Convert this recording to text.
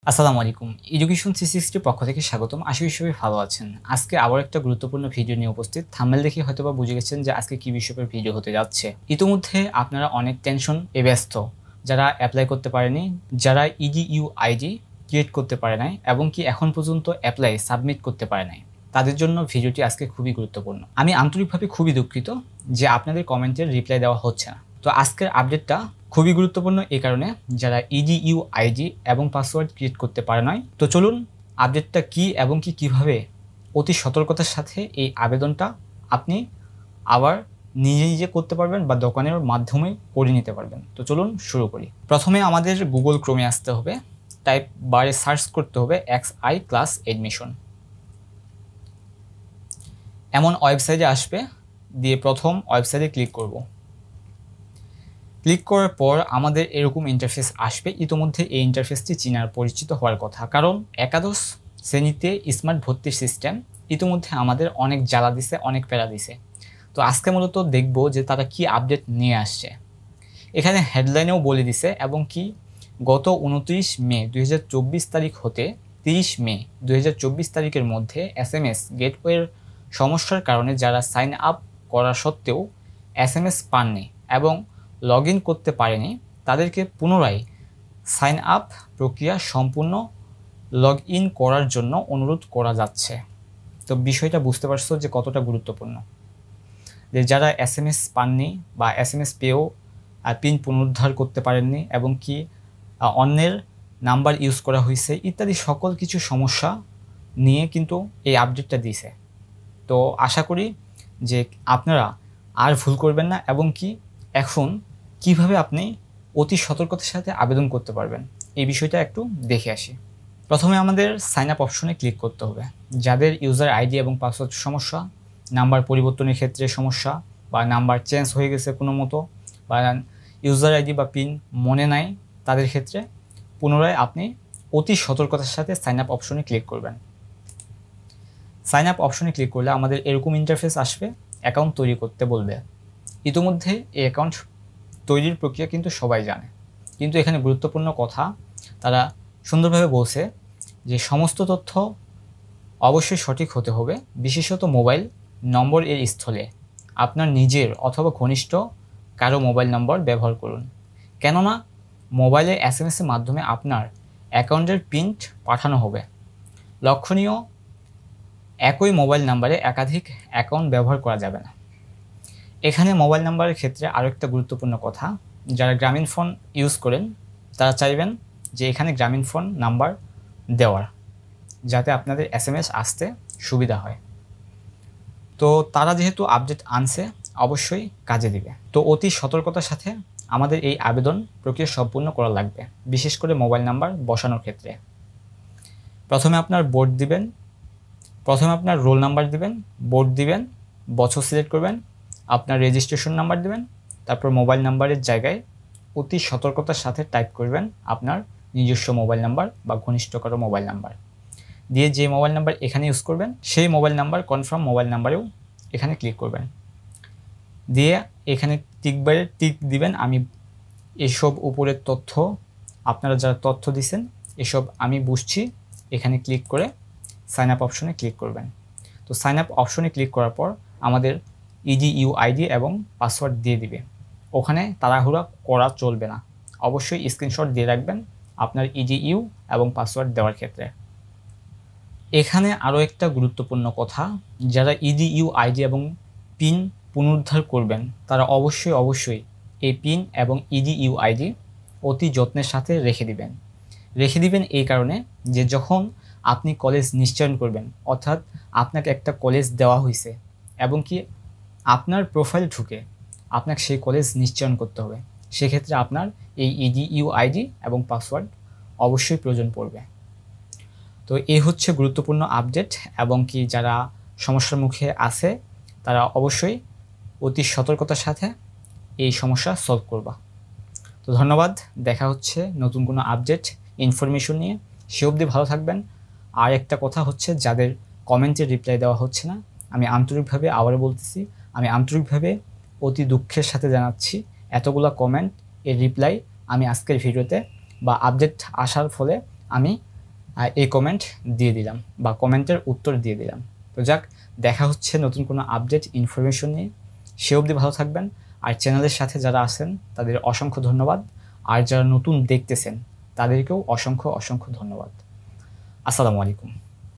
আসসালামু আলাইকুম। এডুকেশন 360 পক্ষ থেকে স্বাগতম। আশা করি সবাই ভালো আছেন। আজকে আবার একটা গুরুত্বপূর্ণ ভিডিও নিয়ে উপস্থিত। থাম্বনেল দেখে হয়তোবা বুঝে গেছেন যে আজকে কি বিষয়ের ভিডিও হতে যাচ্ছে। ইতিমধ্যে আপনারা অনেক টেনশন ব্যস্ত, যারা অ্যাপ্লাই করতে পারেনি, যারা ইডিইউ আইডি ক্রিয়েট করতে পারে নাই এবং কি এখন পর্যন্ত অ্যাপ্লাই সাবমিট করতে পারে নাই, তাদের জন্য ভিডিওটি আজকে খুবই গুরুত্বপূর্ণ। আমি আন্তরিকভাবে খুবই দুঃখিত যে আপনাদের কমেন্টের রিপ্লাই দেওয়া হচ্ছে না। তো আজকের আপডেটটা খুবই গুরুত্বপূর্ণ এই কারণে, যারা ইডিইউ আইডি এবং পাসওয়ার্ড ক্রিয়েট করতে পারে নাই। তো চলুন আপডেটটা কি এবং কিভাবে অতি সতর্কতার সাথে এই আবেদনটা আপনি আবার নিজে নিজে করতে পারবেন বা দোকানের মাধ্যমে করে নিতে পারবেন। তো চলুন শুরু করি। প্রথমে আমাদের গুগল ক্রোমে আসতে হবে, টাইপ বারে সার্চ করতে হবে XI ক্লাস এডমিশন। এমন ওয়েবসাইটে আসবে, দিয়ে প্রথম ওয়েবসাইটে ক্লিক করব। ক্লিক করার পর আমাদের এরকম ইন্টারফেস আসবে। ইতিমধ্যে এই ইন্টারফেসটি চিনার পরিচিত হওয়ার কথা, কারণ একাদশ শ্রেণীতে স্মার্ট ভর্তির সিস্টেম ইতিমধ্যে আমাদের অনেক জ্বালা দিছে, অনেক প্যারা দিছে। তো আজকে মূলত দেখব যে তারা কি আপডেট নিয়ে আসছে। এখানে হেডলাইনেও বলে দিছে এবং কি গত 29 মে 2024 তারিখ হতে 30 মে 2024 তারিখের মধ্যে SMS গেটওয়ের সমস্যার কারণে যারা সাইন আপ করা সত্ত্বেও SMS পাননি এবং লগ ইন করতে পারেনি, তাদেরকে পুনরায় সাইন আপ প্রক্রিয়া সম্পূর্ণ লগ ইন করার জন্য অনুরোধ করা যাচ্ছে। তো বিষয়টা বুঝতে পারছো যে কতটা গুরুত্বপূর্ণ, যে যারা SMS পাননি বা SMS পেয়েও পিন পুনরুদ্ধার করতে পারেননি এবং কি অন্যের নাম্বার ইউজ করা হয়েছে ইত্যাদি সকল কিছু সমস্যা নিয়ে কিন্তু এই আপডেটটা দিয়েছে। তো আশা করি যে আপনারা আর ভুল করবেন না এবং কি এখন কিভাবে আপনি অতি সতর্কতার সাথে আবেদন করতে পারবেন এই বিষয়টা একটু দেখে আসি। প্রথমে আমাদের সাইন আপ অপশনে ক্লিক করতে হবে। যাদের ইউজার আইডি এবং পাসওয়ার্ড সমস্যা, নাম্বার পরিবর্তনের ক্ষেত্রে সমস্যা, বা নাম্বার চেঞ্জ হয়ে গেছে কোনো মতো, বা ইউজার আইডি বা পিন মনে নাই, তাদের ক্ষেত্রে পুনরায় আপনি অতি সতর্কতার সাথে সাইন আপ অপশনে ক্লিক করবেন। সাইন আপ অপশনে ক্লিক করলে আমাদের এরকম ইন্টারফেস আসবে, অ্যাকাউন্ট তৈরি করতে বলবে। ইতিমধ্যে এই অ্যাকাউন্ট তৈরির প্রক্রিয়া কিন্তু সবাই জানে, কিন্তু এখানে গুরুত্বপূর্ণ কথা তারা সুন্দরভাবে বলছে যে সমস্ত তথ্য অবশ্যই সঠিক হতে হবে, বিশেষত মোবাইল নম্বর এর স্থলে আপনার নিজের অথবা ঘনিষ্ঠ কারো মোবাইল নম্বর ব্যবহার করুন, কেননা মোবাইলে SMS এর মাধ্যমে আপনার অ্যাকাউন্টের পিন পাঠানো হবে। লক্ষণীয়, একই মোবাইল নাম্বারে একাধিক অ্যাকাউন্ট ব্যবহার করা যাবে না। এখানে মোবাইল নাম্বারের ক্ষেত্রে আরও একটা গুরুত্বপূর্ণ কথা, যারা গ্রামীণ ফোন ইউজ করেন তারা চাইবেন যে এখানে গ্রামীণ ফোন নাম্বার দেওয়ার, যাতে আপনাদের SMS আসতে সুবিধা হয়। তো তারা যেহেতু আপডেট আনছে অবশ্যই কাজে দিবে। তো অতি সতর্কতার সাথে আমাদের এই আবেদন প্রক্রিয়া সম্পূর্ণ করা লাগবে, বিশেষ করে মোবাইল নাম্বার বসানোর ক্ষেত্রে। প্রথমে আপনার বোর্ড দিবেন, প্রথমে আপনার রোল নাম্বার দিবেন, বোর্ড দিবেন, বছর সিলেক্ট করবেন, আপনার রেজিস্ট্রেশন নাম্বার দিবেন, তারপর মোবাইল নাম্বারের জায়গায় অতি সতর্কতার সাথে টাইপ করবেন আপনার নিজস্ব মোবাইল নাম্বার বা ঘনিষ্ঠ কারো মোবাইল নাম্বার, দিয়ে যে মোবাইল নাম্বার এখানে ইউজ করবেন সেই মোবাইল নাম্বার কনফার্ম মোবাইল নাম্বারেও এখানে ক্লিক করবেন, দিয়ে এখানে টিকবারে টিক দিবেন আমি এসব উপরের তথ্য, আপনারা যারা তথ্য দিচ্ছেন এসব আমি বুঝছি, এখানে ক্লিক করে সাইন আপ অপশনে ক্লিক করবেন। তো সাইন আপ অপশনে ক্লিক করার পর আমাদের ইডিইউ আইডি এবং পাসওয়ার্ড দিয়ে দিবে। ওখানে তাড়াহুড়া করা চলবে না, অবশ্যই স্ক্রিনশট দিয়ে রাখবেন আপনার ইডিইউ এবং পাসওয়ার্ড দেওয়ার ক্ষেত্রে। এখানে আরও একটা গুরুত্বপূর্ণ কথা, যারা ইডিইউ আইডি এবং পিন পুনরুদ্ধার করবেন তারা অবশ্যই এই পিন এবং ইডিইউ আইডি অতি যত্নের সাথে রেখে দিবেন এই কারণে যে যখন আপনি কলেজ নিশ্চয়ন করবেন, অর্থাৎ আপনাকে একটা কলেজ দেওয়া হয়েছে এবং কি আপনার প্রোফাইল ঢুকে আপনাকে সেই কলেজ নিশ্চয়ন করতে হবে, সেক্ষেত্রে আপনার এই ইডিইউ আইডি এবং পাসওয়ার্ড অবশ্যই প্রয়োজন পড়বে। তো এই হচ্ছে গুরুত্বপূর্ণ আপডেট, এবং কি যারা সমস্যার মুখে আছে তারা অবশ্যই অতি সতর্কতার সাথে এই সমস্যা সলভ করবা। তো ধন্যবাদ, দেখা হচ্ছে নতুন কোনো আপডেট ইনফরমেশন নিয়ে, সে অবধি ভালো থাকবেন। আর একটা কথা হচ্ছে, যাদের কমেন্টে রিপ্লাই দেওয়া হচ্ছে না, আমি আন্তরিকভাবে আবারও বলতেছি, আমি আন্তরিকভাবে অতি দুঃখের সাথে জানাচ্ছি এতগুলো কমেন্ট এর রিপ্লাই আমি আজকের ভিডিওতে বা আপডেট আসার ফলে আমি এই কমেন্ট দিয়ে দিলাম বা কমেন্টের উত্তর দিয়ে দিলাম। তো যাক, দেখা হচ্ছে নতুন কোনো আপডেট ইনফরমেশন নিয়ে। সে অবধি ভালো থাকবেন। আর চ্যানেলের সাথে যারা আছেন তাদের অসংখ্য ধন্যবাদ। আর যারা নতুন দেখতেছেন তাদেরকেও অসংখ্য ধন্যবাদ। আসসালামু আলাইকুম।